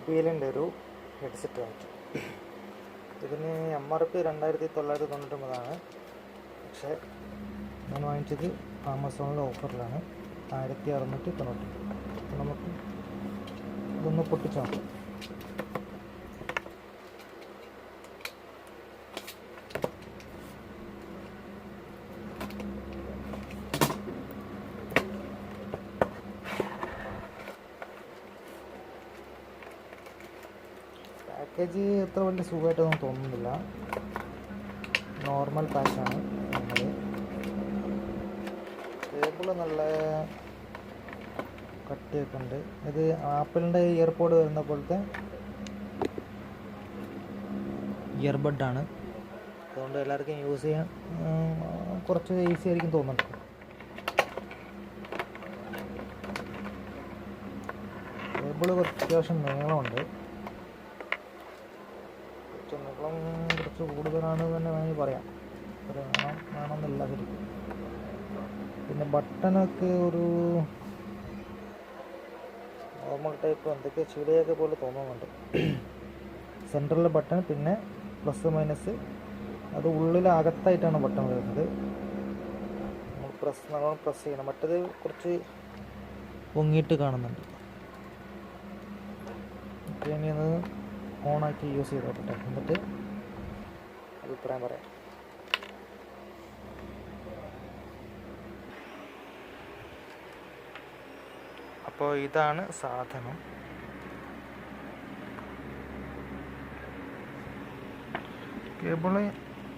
JBLൻ്റെ ഒരു ഹെഡ്സെറ്റ് വാങ്ങിച്ചു. ഇതിന് MRP 2999 പക്ഷേ ഞാൻ വാങ്ങിച്ചത് ആമസോണിലെ ഓഫറിലാണ് 1690. നമുക്ക് ഇതൊന്ന് പൊട്ടിച്ച് നോക്കാം. പാക്കേജ് അത്ര വലിയ സുഖമായിട്ടൊന്നും തോന്നുന്നില്ല. നോർമൽ പാക്കാണ്. കേബിള് നല്ല കട്ടിയൊക്കെ ഉണ്ട്. ഇത് ആപ്പിളിൻ്റെ ഇയർപോഡ് വരുന്ന പോലത്തെ ഇയർബഡാണ്. അതുകൊണ്ട് എല്ലാവർക്കും യൂസ് ചെയ്യാൻ കുറച്ച് ഈസി ആയിരിക്കും തോന്നുന്നുണ്ട്. കേബിള് അത്യാവശ്യം നീളമുണ്ട്. നീളം കുറച്ച് കൂടുതലാണ് തന്നെ വേണമെങ്കിൽ പറയാം. വേണമെന്നില്ല ശരിക്കും. പിന്നെ ബട്ടണൊക്കെ ഒരു നോർമൽ ടൈപ്പ് എന്തൊക്കെ ചീടയൊക്കെ പോലെ തോന്നുന്നുണ്ട്. സെൻറ്ററിലെ ബട്ടൺ, പിന്നെ പ്ലസ് മൈനസ്, അത് ഉള്ളിലകത്തായിട്ടാണ് ബട്ടൺ വരുന്നത്. നമ്മൾ പ്രസ് ചെയ്യണം. മറ്റത് കുറച്ച് പൊങ്ങിയിട്ട് കാണുന്നുണ്ട്. ഇനി അത് ഓണാക്കി യൂസ് ചെയ്ത് നോക്കട്ടെ, എന്നിട്ട് അഭിപ്രായം പറയാം. അപ്പോൾ ഇതാണ് സാധനം. കേബിള്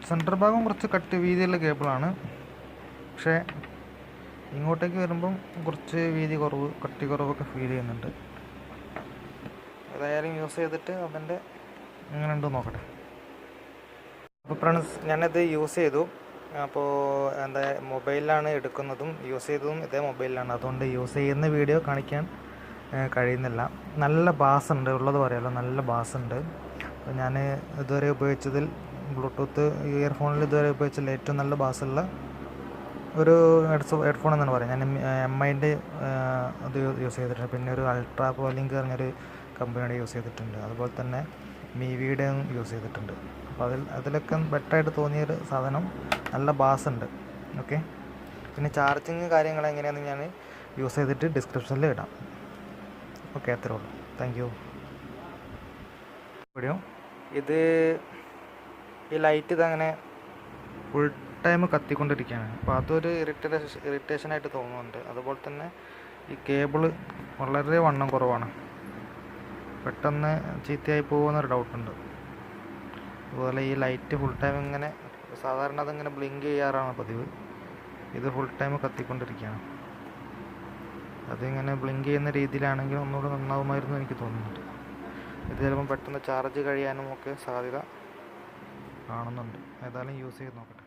സെൻറ്റർ ഭാഗം കുറച്ച് കട്ടി വീതിയുള്ള കേബിളാണ്. പക്ഷേ ഇങ്ങോട്ടേക്ക് വരുമ്പം കുറച്ച് വീതി കുറവ്, കട്ടി കുറവൊക്കെ ഫീൽ ചെയ്യുന്നുണ്ട്. ഏതായാലും യൂസ് ചെയ്തിട്ട് അതിൻ്റെ എങ്ങനെ ഉണ്ടെന്ന് നോക്കട്ടെ. അപ്പോൾ ഫ്രണ്ട്സ്, ഞാനത് യൂസ് ചെയ്തു. അപ്പോൾ മൊബൈലിലാണ് എടുക്കുന്നതും യൂസ് ചെയ്തതും ഇതേ മൊബൈലിലാണ്. അതുകൊണ്ട് യൂസ് ചെയ്യുന്ന വീഡിയോ കാണിക്കാൻ കഴിയുന്നില്ല. നല്ല ബാസ് ഉണ്ട്, ഉള്ളത് പറയാമല്ലോ, നല്ല ബാസ് ഉണ്ട്. അപ്പോൾ ഞാൻ ഇതുവരെ ഉപയോഗിച്ചതിൽ ബ്ലൂടൂത്ത് ഇയർഫോണിൽ ഇതുവരെ ഉപയോഗിച്ചതിൽ ഏറ്റവും നല്ല ബാസുള്ള ഒരു ഹെഡ്ഫോൺ എന്നാണ് പറയുക. ഞാൻ MIൻ്റെ അത് യൂസ് ചെയ്തിട്ടുണ്ട്. പിന്നെ ഒരു അൾട്രാ പോലിങ്ക് പറഞ്ഞൊരു കമ്പനിയുടെ യൂസ് ചെയ്തിട്ടുണ്ട്. അതുപോലെ തന്നെ മീവിയുടെ യൂസ് ചെയ്തിട്ടുണ്ട്. അപ്പോൾ അതിലൊക്കെ ബെറ്ററായിട്ട് തോന്നിയൊരു സാധനം നല്ല ബാസ് ഉണ്ട്. ഓക്കെ, പിന്നെ ചാർജിങ് കാര്യങ്ങൾ എങ്ങനെയാണെന്ന് ഞാൻ യൂസ് ചെയ്തിട്ട് ഡിസ്ക്രിപ്ഷനിൽ ഇടാം. ഓക്കെ, അത്രേ ഉള്ളൂ. Thank you. വീഡിയോ ഇത് ഈ ലൈറ്റ് ഇതങ്ങനെ ഫുൾ ടൈം കത്തിക്കൊണ്ടിരിക്കുകയാണ്. അപ്പോൾ അതൊരു ഇറിറ്റേഷനായിട്ട് തോന്നുന്നുണ്ട്. അതുപോലെ തന്നെ ഈ കേബിള് വളരെ വണ്ണം കുറവാണ്, പെട്ടെന്ന് ചീത്തയായി പോകുന്നൊരു ഡൗട്ടുണ്ട്. അതുപോലെ ഈ ലൈറ്റ് ഫുൾ ടൈം ഇങ്ങനെ, സാധാരണ അതിങ്ങനെ ബ്ലിങ്ക് ചെയ്യാറാണ് പതിവ്. ഇത് ഫുൾ ടൈം കത്തിക്കൊണ്ടിരിക്കുകയാണ്. അതിങ്ങനെ ബ്ലിങ്ക് ചെയ്യുന്ന രീതിയിലാണെങ്കിൽ ഒന്നുകൂടെ നന്നാവുമായിരുന്നു എനിക്ക് തോന്നുന്നുണ്ട്. ഇത് ചിലപ്പം പെട്ടെന്ന് ചാർജ് കഴിയാനും ഒക്കെ സാധ്യത കാണുന്നുണ്ട്. ഏതായാലും യൂസ് ചെയ്ത് നോക്കട്ടെ.